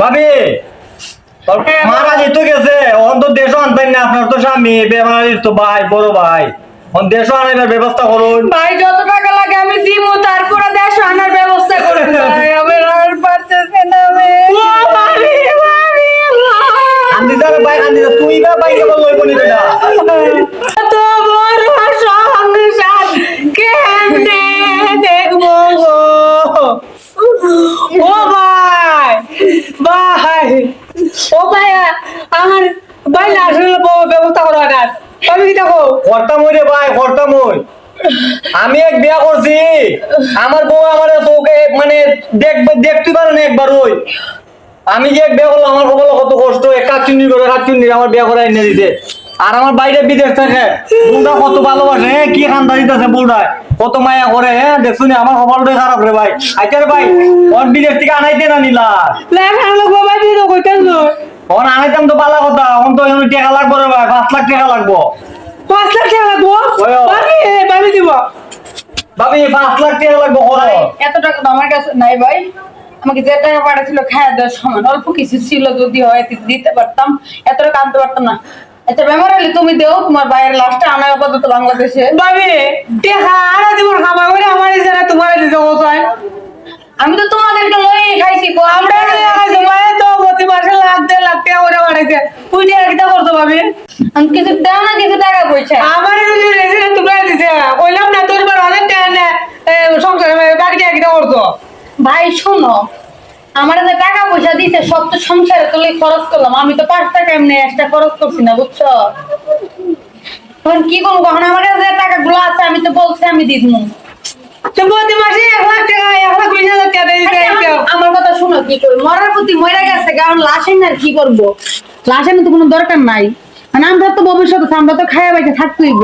ভাবি মারা যেত গেছে অন্ত দেশ আনতেন না আপনার তো স্বামী বেমারির তো ভাই বড় ভাই দেশ আনার ব্যবস্থা করুন ভাই যত টাকা লাগে আমি দিব তারপরে দেশ আনার ব্যবস্থা করে ভাই আমি আর পারতেছি না আন্দি যাবে ভাই আন্দি তুই বা ভাই কেবল লইব নি বেটা তো বড় সংসার কেমনে দেখবো গো ও ভাই ভাই ও ভাই আমার ভাই লাশের ব্যবস্থা করো না আমি কি দেখো করতামই রে ভাই করতামই আমি এক বিয়া করছি আমার বউ আমার তোকে মানে দেখতে পারে না একবার ওই আমি যে এক বিয়া করলাম আমার বউ কত কষ্ট এক কাচুন্নি করে কাচুন্নি আমার বিয়া করে এনে দিছে আর আমার বাইরে বিদেশ থাকে বউটা কত ভালোবাসে কি খান্দা দিতেছে বউটা কত মায়া করে দেখছো নি আমার খবরটাই খারাপ রে ভাই আচ্ছা রে ভাই ওর বিদেশ থেকে আনাইতে না নিলা লেখা লোক বাবা দিয়ে কইতেন ওর আনাইতাম তো ভালো কথা এখন তো এখন টাকা লাগবো রে ভাই 5 লাখ টাকা লাগবো 5 লাখ টাকা লাগবো ভাবি দিব ভাবি 5 লাখ টাকা লাগবো ভাই এত টাকা তো আমার কাছে নাই ভাই আমাকে যে টাকা পাঠাচ্ছিল খাওয়া দেওয়ার সমান অল্প কিছু ছিল যদি হয় দিতে পারতাম এত টাকা আনতে পারতাম না আচ্ছা বেমার হলে তুমি দেও তোমার বাইরের লাশটা আনার আপাতত বাংলাদেশে ভাবি টাকা আনা জীবন খামা করে আমার যারা তোমার দিতে কোথায় আমি তো তোমাদেরকে লই খাইছি গো আমরা জমায় তো প্রতি মাসে লাখ 1.5 লাখ টাকা করে বাড়াইছে তুই টাকা কিটা করতো ভাবি আমি কিছু দাও না কিছু টাকা পয়সা আমার যদি রেজিস্ট্রেশন তোমরা দিছে কইলাম না তোর বার অনেক টাকা না সংসার বাকি টাকা কিটা করতো ভাই শোনো আমার যে টাকা পয়সা দিছে সব তো সংসারে তুলে খরচ করলাম আমি তো 5 টাকা এমনি এক্সট্রা খরচ করছি না বুঝছো এখন কি করবো কখন আমার কাছে যে টাকাগুলো আছে আমি তো বলছি আমি দিয়ে দিবো তো প্রতি মাসে 1 লাখ টাকা 1,20,000 টাকা দিয়ে আমার কথা শুনো কি করি মরার প্রতি মরে গেছে কারণ লাশের না কি করবো লাশের তো কোনো দরকার নাই মানে আমরা তো ভবিষ্যতে আমরা তো খাইয়া বাইকে থাকতেইব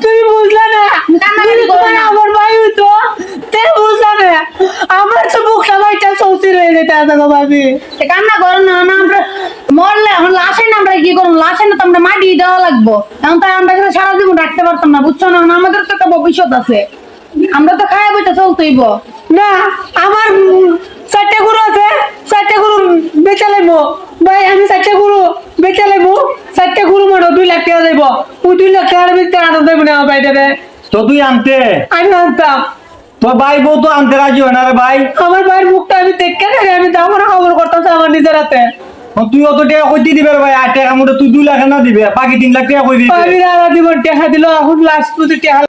তুমি বুঝলা না আমার ভাই তো তুই বুঝলা না আমার তো বুক সবাইটা সৌতি রয়ে যেতে আছে গো ভাবি কান্না করো না না আমরা মরলে এখন লাশের না আমরা কি করবো লাশের না তো আমরা মাটি দেওয়া লাগবো এখন তো আমরা কিন্তু সারা জীবন রাখতে পারতাম না বুঝছো না আমাদের তো একটা ভবিষ্যৎ আছে আমরা তো খাইয়া বইটা চলতেইব না আমার 4টা গরু আছে 4টা গরু বেচা লাগবো ভাই আমি 4টা গরু বেচা লাগবো 4টা গরু মোটো 2 লাখ টাকা যাইব ওই 2 লাখ টাকার ভিতরে আনন্দ দেবো না আমার বাইরে তো তুই আনতে আমি আনতাম তোর ভাই বউ তো আনতে রাজি হয় না রে ভাই আমার ভাইয়ের মুখটা আমি দেখতে গেলে আমি যাবো না খবর করতাম আমার নিজের হাতে তুই অত টাকা কইতে দিবে রে ভাই 8 টাকা মধ্যে তুই 2 লাখ না দিবে বাকি 3 লাখ টাকা কই দিবি আমি রারা জীবন টাকা দিল এখন লাস্ট পুজো টাকা